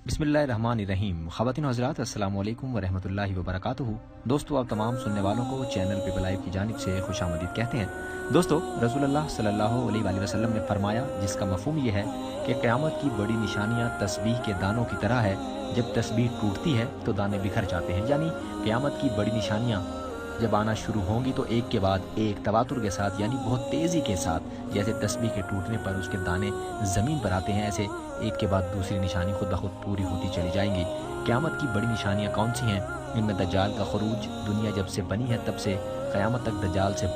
बिस्मिल्लाहिर्रहमानिर्रहीम। ख़वातीन हज़रात, अस्सलामु अलैकुम वरहमतुल्लाहि वबरकातुहू। दोस्तों, आप तमाम सुनने वालों को चैनल पीपल लाइव की जानिब से खुशामदीद कहते हैं। दोस्तों, रसूलुल्लाह सल्लल्लाहु अलैहि वसल्लम ने फरमाया, जिसका मफ़हूम ये है कि क़यामत की बड़ी निशानियाँ तस्बीह के दानों की तरह है। जब तस्बीह टूटती है तो दाने बिखर जाते हैं। यानी क़यामत की बड़ी निशानियाँ जब आना शुरू होंगी तो एक के बाद एक तवातुर के साथ, यानी बहुत तेज़ी के साथ, जैसे तस्बीह के टूटने पर उसके दाने ज़मीन पर आते हैं, ऐसे एक के बाद दूसरी निशानी खुद ब खुद पूरी होती चली जाएंगी। क़यामत की बड़ी निशानियाँ कौन सी हैं? इनमें दज्जाल का खुरूज। दुनिया जब से बनी है तब से क़यामत तक दज्जाल से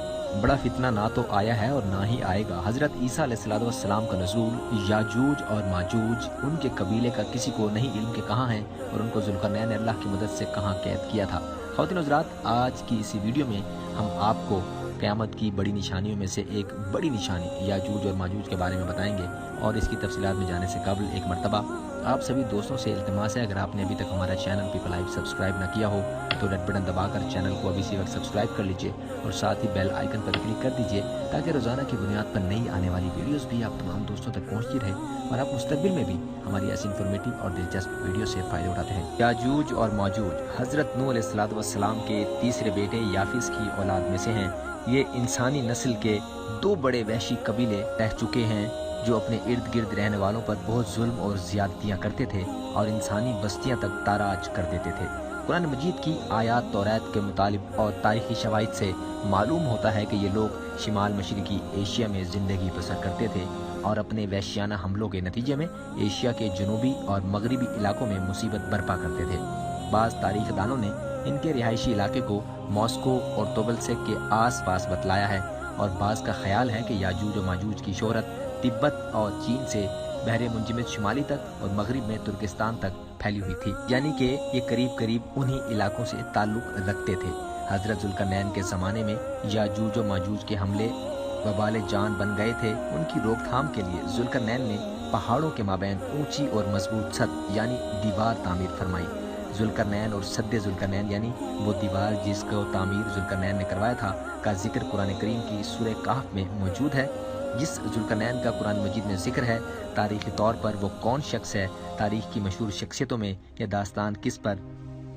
बड़ा फितना ना तो आया है और ना ही आएगा। हज़रत ईसा अलैहिस्सलाम का नज़ूल, याजूज और माजूज, उनके कबीले का किसी को नहीं इल्म के कहाँ हैं और उनको ज़ुल्क़रनैन ने अल्लाह की मदद से कहाँ कैद किया था। ख़वातीन हज़रात, आज की इसी वीडियो में हम आपको क़यामत की बड़ी निशानियों में से एक बड़ी निशानी याजूज और माजूज के बारे में बताएंगे। और इसकी तफसीलात में जाने से कबल एक मरतबा आप सभी दोस्तों से इल्तिमास है, अगर आपने अभी तक हमारा चैनल पीपल लाइव सब्सक्राइब ना किया हो तो रेड बटन दबाकर चैनल को अभी इसी वक्त सब्सक्राइब कर लीजिए और साथ ही बेल आइकन पर क्लिक कर दीजिए ताकि रोज़ाना की बुनियाद पर नई आने वाली वीडियोस भी आप तमाम दोस्तों तक पहुँचती रहे और आप मुस्तकबिल में भी हमारी ऐसी इन्फॉर्मेटिव और दिलचस्प वीडियो से फ़ायदा उठाते हैं। याजूज और माजूज हज़रत नूह अलैहिस्सलाम के तीसरे बेटे याफिस की औलाद में से हैं। ये इंसानी नस्ल के दो बड़े वहशी कबीले रह चुके हैं जो अपने इर्द गिर्द रहने वालों पर बहुत जुल्म और ज़्यादतियाँ करते थे और इंसानी बस्तियाँ तक ताराज कर देते थे। कुरान मजीद की आयात तौरात के मुतालिब और तारीख़ी शवाहिद से मालूम होता है कि ये लोग शिमाल मशरिकी एशिया में ज़िंदगी बसर करते थे और अपने वहशियाना हमलों के नतीजे में एशिया के जनूबी और मगरबी इलाकों में मुसीबत बर्पा करते थे। बाज़ तारीख़ दानों ने इनके रिहायशी इलाके को मॉस्को और तोबलसेक के आस पास बतलाया है और बाज़ का ख्याल है कि याजूज और माजूज की शोहरत तिब्बत और चीन से बहरे मुंजमद शुमाली तक और मगरिब में तुर्किस्तान तक फैली हुई थी, यानी कि ये करीब करीब उन्हीं इलाकों से ताल्लुक़ रखते थे। हज़रत ज़ुल्क़रनैन के ज़माने में याजूज और माजूज के हमले वबाल जान बन गए थे। उनकी रोकथाम के लिए ज़ुल्क़रनैन ने पहाड़ों के माबैन ऊंची और मजबूत छत यानी दीवार तामीर फरमाई। ज़ुल्क़रनैन और सद्दे ज़ुल्क़रनैन यानी वो दीवार जिसको तामीर ज़ुल्क़रनैन ने करवाया था का जिक्र कुरान करीम की सूरह कहफ में मौजूद है। जिस ज़ुल्क़रनैन का कुरान मजीद में जिक्र है, तारीख़ी तौर पर वो कौन शख्स है, तारीख़ की मशहूर शख्सियतों में यह दास्तान किस पर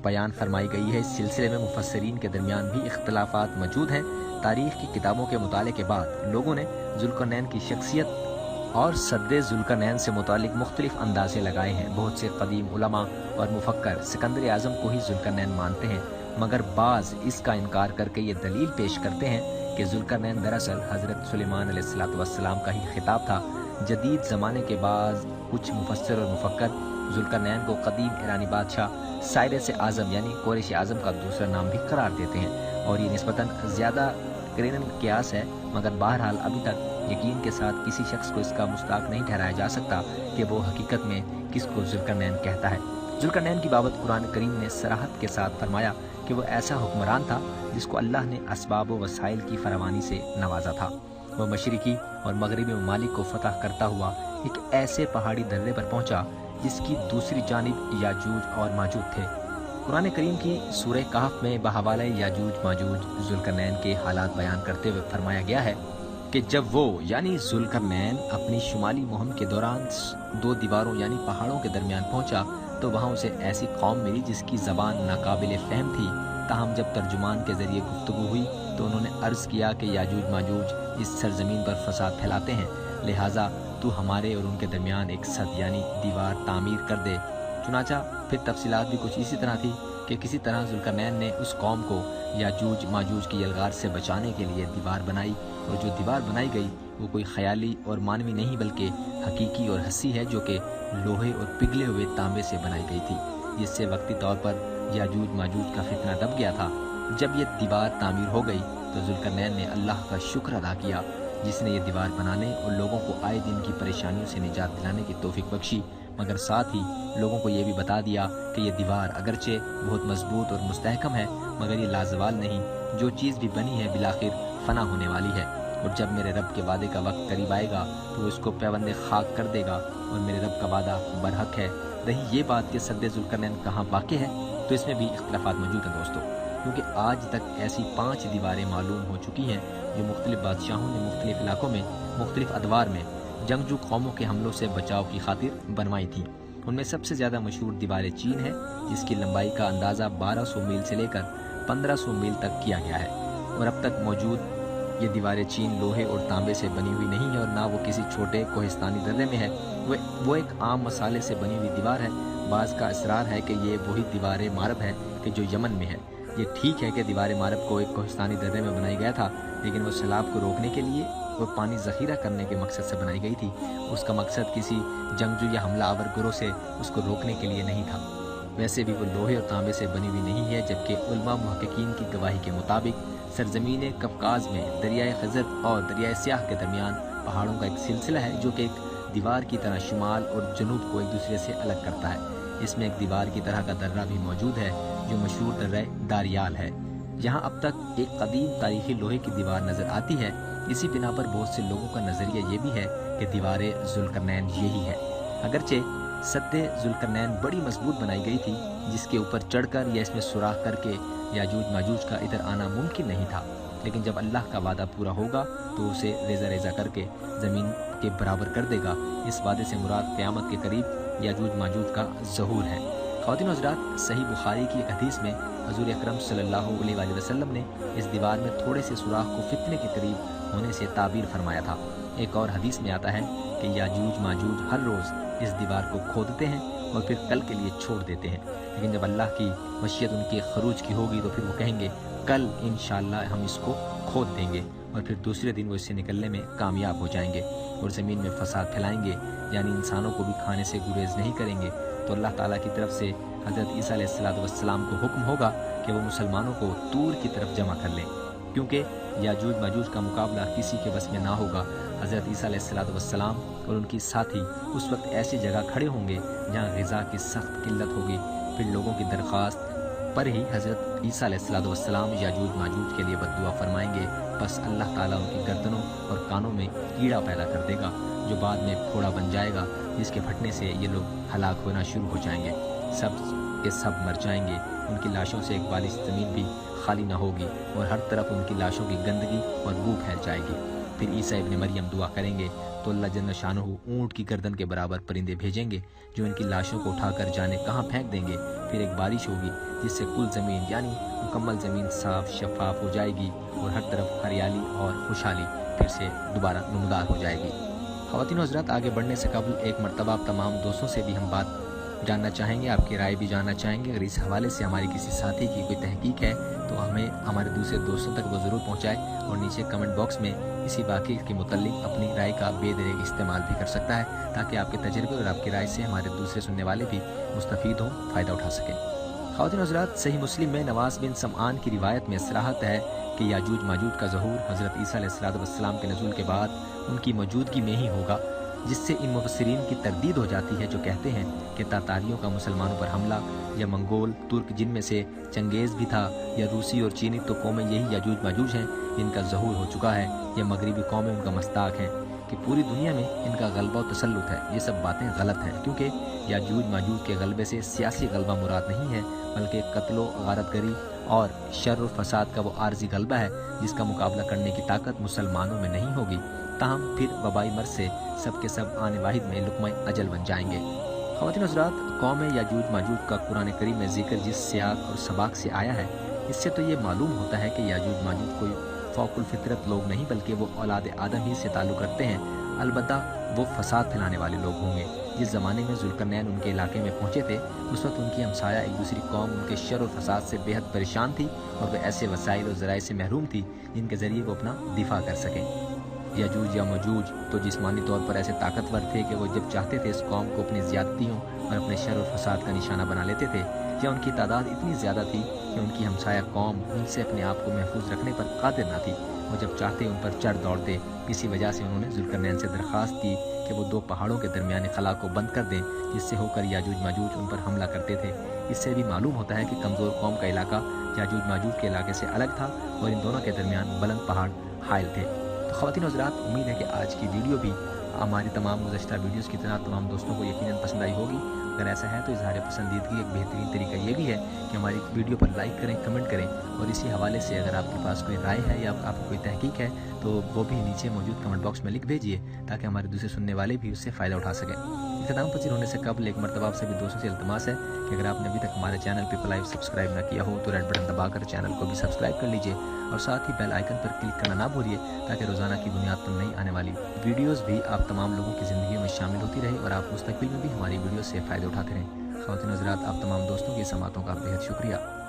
बयान फरमाई गई है, इस सिलसिले में मुफस्सिरीन के दरमियान भी इख्तलाफात मौजूद हैं। तारीख़ की किताबों के मुताले के बाद लोगों ने ज़ुल्क़रनैन की शख्सियत और सद्दे ज़ुल्क़रनैन से मुतालिक मुख्तलिफ अंदाज़े लगाए हैं। बहुत से क़दीम उलमा और मुफक्कर सिकंदर आज़म को ही ज़ुल्क़रनैन मानते हैं, मगर बाज़ इसका इनकार करके ये दलील पेश करते हैं कि ज़ुल्क़रनैन दरअसल हज़रत सुलेमान अलैहिस्सलाम का ही खिताब था। जदीद ज़माने के बाद कुछ मुफस्सिर और मुफक्कर ज़ुल्क़रनैन को क़दीम ईरानी बादशाह साइरस आज़म यानी कुरैश आज़म का दूसरा नाम भी करार देते हैं और ये निस्बतन ज़्यादा करीनन क़यास है, मगर बहरहाल अभी तक यकीन के साथ किसी शख्स को इसका मुस्ताक नहीं ठहराया जा सकता कि वो हकीकत में किसको ज़ुल्क़रनैन कहता है। ज़ुल्क़रनैन की बाबत कुरान करीम ने सराहत के साथ फरमाया कि वो ऐसा हुक्मरान था जिसको अल्लाह ने असबाब व वसाइल की फरावानी से नवाजा था। वो मशरिकी और मगरबी ममालिक को फतह करता हुआ एक ऐसे पहाड़ी दर्रे पर पहुंचा जिसकी दूसरी जानिब याजूज और माजूज थे। कुरान करीम की सूरह कहफ में बहवाले याजूज माजूज ज़ुल्क़रनैन के हालात बयान करते हुए फरमाया गया है कि जब वो यानी ज़ुल्क़रनैन अपनी शुमाली मुहिम के दौरान दो दीवारों यानी पहाड़ों के दरमियान पहुंचा तो वहाँ उसे ऐसी कौम मिली जिसकी ज़बान नाकाबिल फ़हम थी। ताहम जब तर्जुमान के ज़रिए गुफ्तगू हुई तो उन्होंने अर्ज़ किया कि याजूज माजूज इस सरज़मीन पर फसाद फैलाते हैं, लिहाजा तू हमारे और उनके दरमियान एक सद यानी दीवार तामीर कर दे। चुनाचा फिर तफसीलात भी कुछ इसी तरह थी कि किसी तरह ज़ुल्क़रनैन ने उस कौम को याजूज माजूज की यलगार से बचाने के लिए दीवार बनाई और जो दीवार बनाई गई वो कोई ख़याली और मानवी नहीं बल्कि हकीकी और हसी है, जो कि लोहे और पिघले हुए तांबे से बनाई गई थी, जिससे वक्ती तौर पर याजूज माजूज का फितना दब गया था। जब ये दीवार तामीर हो गई तो ज़ुल्क़रनैन ने अल्लाह का शुक्र अदा किया जिसने ये दीवार बनाने और लोगों को आए दिन की परेशानियों से निजात दिलाने की तौफीक बख्शी, मगर साथ ही लोगों को ये भी बता दिया कि ये दीवार अगरचे बहुत मजबूत और मुस्तहकम है, मगर ये लाजवाल नहीं, जो चीज़ भी बनी है बिलाखिर फ़ना होने वाली है और जब मेरे रब के वादे का वक्त करीब आएगा तो वो इसको पैबंद खाक कर देगा और मेरे रब का वादा बरहक है। रही ये बात कि सद्दे ज़ुल्क़रनैन कहाँ वाक़ है, तो इसमें भी इख्तलाफात मौजूद हैं दोस्तों, क्योंकि आज तक ऐसी 5 दीवारें मालूम हो चुकी हैं जो मुख्तलिफ बादशाहों ने मुख्तलिफ इलाकों में मुख्तलिफ अदवार में जंगजू कौमों के हमलों से बचाव की खातिर बनवाई थी। ان میں سب سے زیادہ مشہور دیوار چین ہے، جس کی لمبائی کا اندازہ 1200 میل سے لے کر 1500 میل تک کیا گیا ہے، اور اب تک موجود یہ دیوار چین لوہے اور تانبے سے بنی ہوئی نہیں ہے اور نہ وہ کسی چھوٹے کوہستانی درے میں ہے، وہ ایک عام مسالے سے بنی ہوئی دیوار ہے۔ بعض کا اصرار ہے کہ یہ وہی دیوار مارب ہے کہ جو یمن میں ہے۔ یہ ٹھیک ہے کہ دیوار مارب کو ایک کوہستانی درے میں بنایا گیا تھا، لیکن وہ سیلاب کو روکنے کے لیے وہ پانی ذخیرہ کرنے کے مقصد سے بنائی گئی تھی۔ اس کا مقصد کسی جنگجو یا حملہ آور گروہ سے اس کو روکنے کے لیے نہیں تھا۔ ویسے بھی وہ لوہے اور تانبے سے بنی ہوئی نہیں ہے، جبکہ علماء محققین کی گواہی کے مطابق سرزمین قفقاز میں دریائے خزر اور دریائے سیاہ کے درمیان پہاڑوں کا ایک سلسلہ ہے، جو کہ ایک دیوار کی طرح شمال اور جنوب کو ایک دوسرے سے الگ کرتا ہے۔ اس میں ایک دیوار کی طرح کا درہ بھی موجود ہے، جو مشہور درہ داریال ہے۔ یہاں اب تک ایک قدیم تاریخی لوہے کی دیوار نظر آتی ہے۔ اسی بنا پر بہت سے لوگوں کا نظریہ یہ بھی ہے کہ دیوار ذوالقرنین یہی ہے۔ اگرچہ سد ذوالقرنین بڑی مضبوط بنائی گئی تھی، جس کے اوپر چڑھ کر یا اس میں سوراخ کر کے یاجوج ماجوج کا ادھر آنا ممکن نہیں تھا، لیکن جب اللہ کا وعدہ پورا ہوگا تو اسے ریزہ ریزہ کر کے زمین کے برابر کر دے گا۔ اس وعدے سے مراد قیامت کے قریب یاجوج ماجوج کا ظہور ہے۔ خواتین و حضرات، صحیح بخاری کی ایک حدیث میں حضور اکرم صلی اللہ علیہ وآلہ وسلم نے اس دیوار میں تھوڑے سے سوراخ کو فتنے کے قریب ہونے سے تعبیر فرمایا تھا۔ ایک اور حدیث میں آتا ہے کہ یاجوج ماجوج ہر روز اس دیوار کو کھودتے ہیں اور پھر کل کے لیے چھوڑ دیتے ہیں، لیکن جب اللہ کی مشیت ان کے خروج کی ہوگی تو پھر وہ کہیں گے کل انشاءاللہ ہم اس کو کھود دیں گے، اور پھر دوسرے دن وہ اس سے نکلنے میں کامیاب ہو جائیں گے اور زمین میں فساد پھیلائیں گے، یعنی انسانوں کو بھی کھانے سے گریز نہیں کریں گے۔ تو اللہ تعالیٰ کی طرف سے حضرت عیسیٰ علیہ السلام کو حکم ہوگا کہ وہ مسلمانوں کو طور کی طرف جمع کر لیں، کیونکہ یاجوج ماجوج کا مقابلہ کسی کے بس میں نہ ہوگا۔ حضرت عیسیٰ علیہ السلام اور ان کی ساتھی اس وقت ایسی جگہ کھڑے ہوں گے جہاں غذا کی سخت قلت ہوگی۔ پھر لوگوں کی درخواست پر ہی حضرت عیسیٰ علیہ السلام یاجوج ماجوج کے لیے بد دعا فرمائیں گے، بس اللہ تعالیٰ ان کی گردنوں اور کانوں میں کیڑا پیدا کر دے گا، جو بعد میں پھوڑا بن جائے گا، جس کے پھٹنے سے یہ لوگ ہلاک ہونا شروع ہو جائیں گے، سب کے سب مر جائیں گے۔ ان کی لاشوں سے ایک بالش زمین بھی خالی نہ ہوگی اور ہر طرف ان کی لاشوں کی گندگی اور بو پھیل جائے گی۔ پھر عیسیٰ ابن مریم دعا کریں گے تو اللہ جل شانہ اونٹ کی گردن کے برابر پرندے بھیجیں گے، جو ان کی لاشوں کو اٹھا کر جانے کہاں پھینک دیں گے۔ پھر ایک بارش ہوگی جس سے کل زمین یعنی مکمل زمین صاف شفاف ہو جائے گی اور ہر طرف ہریالی اور خوشحالی پھر سے دوبارہ نمودار ہو جائے گی۔ خواتین و حضرات، آگے بڑھنے سے قبل ایک مرتبہ آپ تمام دوستوں سے بھی ہم بات جاننا چاہیں گے، آپ کی رائے بھی جاننا چاہیں گے۔ اگر اس حوالے سے ہماری کسی ساتھی کی کوئی تحقیق ہے تو ہمیں ہمارے دوسرے دوستوں تک وہ ضرور پہنچائے، اور نیچے کمنٹ باکس میں اسی واقعے کے متعلق اپنی رائے کا بے دریغ استعمال بھی کر سکتا ہے، تاکہ آپ کے تجربے اور آپ کی رائے سے ہمارے دوسرے سننے والے بھی مستفید ہوں، فائدہ اٹھا سکیں۔ خواتین و حضرات، صحیح مسلم میں نواس بن سمعان کی روایت میں صراحت ہے کہ یاجوج ماجوج کا ظہور حضرت عیسیٰ علیہ السلام کے نزول کے بعد ان کی موجودگی میں ہی ہوگا، جس سے ان مفسرین کی تردید ہو جاتی ہے جو کہتے ہیں کہ تاتاریوں کا مسلمانوں پر حملہ یا منگول ترک، جن میں سے چنگیز بھی تھا، یا روسی اور چینی، تو قومیں یہی یاجوج ماجوج ہیں جن کا ظہور ہو چکا ہے، یا مغربی قومیں ان کا مصداق ہیں کہ پوری دنیا میں ان کا غلبہ و تسلط ہے۔ یہ سب باتیں غلط ہیں، کیونکہ یاجوج ماجوج کے غلبے سے سیاسی غلبہ مراد نہیں ہے، بلکہ قتل و غارت گری اور شر و فساد کا وہ عارضی غلبہ ہے جس کا مقابلہ کرنے کی طاقت مسلمانوں میں نہیں ہوگی۔ تاہم پھر وبائی مرض سے سب کے سب آنے واحد میں لقمہ اجل بن جائیں گے۔ خواتین حضرات، قوم یاجوج ماجوج کا قرآن کریم میں ذکر جس سیاق اور سباق سے آیا ہے، اس سے تو یہ معلوم ہوتا ہے کہ یاجوج ماجوج کوئی فوق الفطرت لوگ نہیں، بلکہ وہ اولاد آدم ہی سے تعلق رکھتے ہیں۔ البتہ وہ فساد پھیلانے والے لوگ ہوں گے۔ جس زمانے میں ذوالقرنین ان کے علاقے میں پہنچے تھے، اس وقت ان کی ہمسایہ ایک دوسری قوم ان کے شر و فساد سے بے حد پریشان تھی، اور وہ ایسے وسائل و ذرائع سے محروم تھی جن کے ذریعے وہ اپنا دفاع کر سکیں۔ یاجوج یا ماجوج تو جسمانی طور پر ایسے طاقتور تھے کہ وہ جب چاہتے تھے اس قوم کو اپنی زیادتیوں اور اپنے شر و فساد کا نشانہ بنا لیتے تھے، یا ان کی تعداد اتنی زیادہ تھی کہ ان کی ہمسایہ قوم ان سے اپنے آپ کو محفوظ رکھنے پر قادر نہ تھی۔ وہ جب چاہتے ان پر چڑھ دوڑتے۔ اسی وجہ سے انہوں نے ذوالقرنین سے درخواست کی کہ وہ 2 پہاڑوں کے درمیان خلا کو بند کر دیں، جس سے ہو کر یاجوج ماجوج ان پر حملہ کرتے تھے۔ اس سے بھی معلوم ہوتا ہے کہ کمزور قوم کا علاقہ یاجوج ماجوج کے علاقے سے الگ تھا، اور ان دونوں کے درمیان بلند پہاڑ حائل تھے۔ تو خواتین و حضرات، امید ہے کہ آج کی ویڈیو بھی ہماری تمام گزشتہ ویڈیوز کی طرح تمام دوستوں کو یقیناً پسند آئی ہوگی۔ اگر ایسا ہے تو اظہار پسندیدگی ایک بہترین طریقہ یہ بھی ہے کہ ہماری ویڈیو پر لائک کریں، کمنٹ کریں، اور اسی حوالے سے اگر آپ کے پاس کوئی رائے ہے یا آپ کو کوئی تحقیق ہے تو وہ بھی نیچے موجود کمنٹ باکس میں لکھ بھیجیے، تاکہ ہمارے دوسرے سننے والے بھی اس سے فائدہ اٹھا سکیں۔ इख्तिताम पसीर होने से कबल एक मरतबा आपसे भी दोस्तों से इल्तमास है कि अगर आपने अभी तक हमारे चैनल पीपल लाइव सब्सक्राइब ना किया हो तो रेड बटन दबाकर चैनल को भी सब्सक्राइब कर लीजिए और साथ ही बेल आइकन पर क्लिक करना ना भूलिए ताकि रोज़ाना की बुनियाद पर नई आने वाली वीडियोज़ भी आप तमाम लोगों की ज़िंदगी में शामिल होती रहे और आप मुस्तकबिल में भी हमारी वीडियो से फ़ायदे उठाते रहें। ख़वातीन हज़रात, आप तमाम दोस्तों की समातों का बेहद शुक्रिया।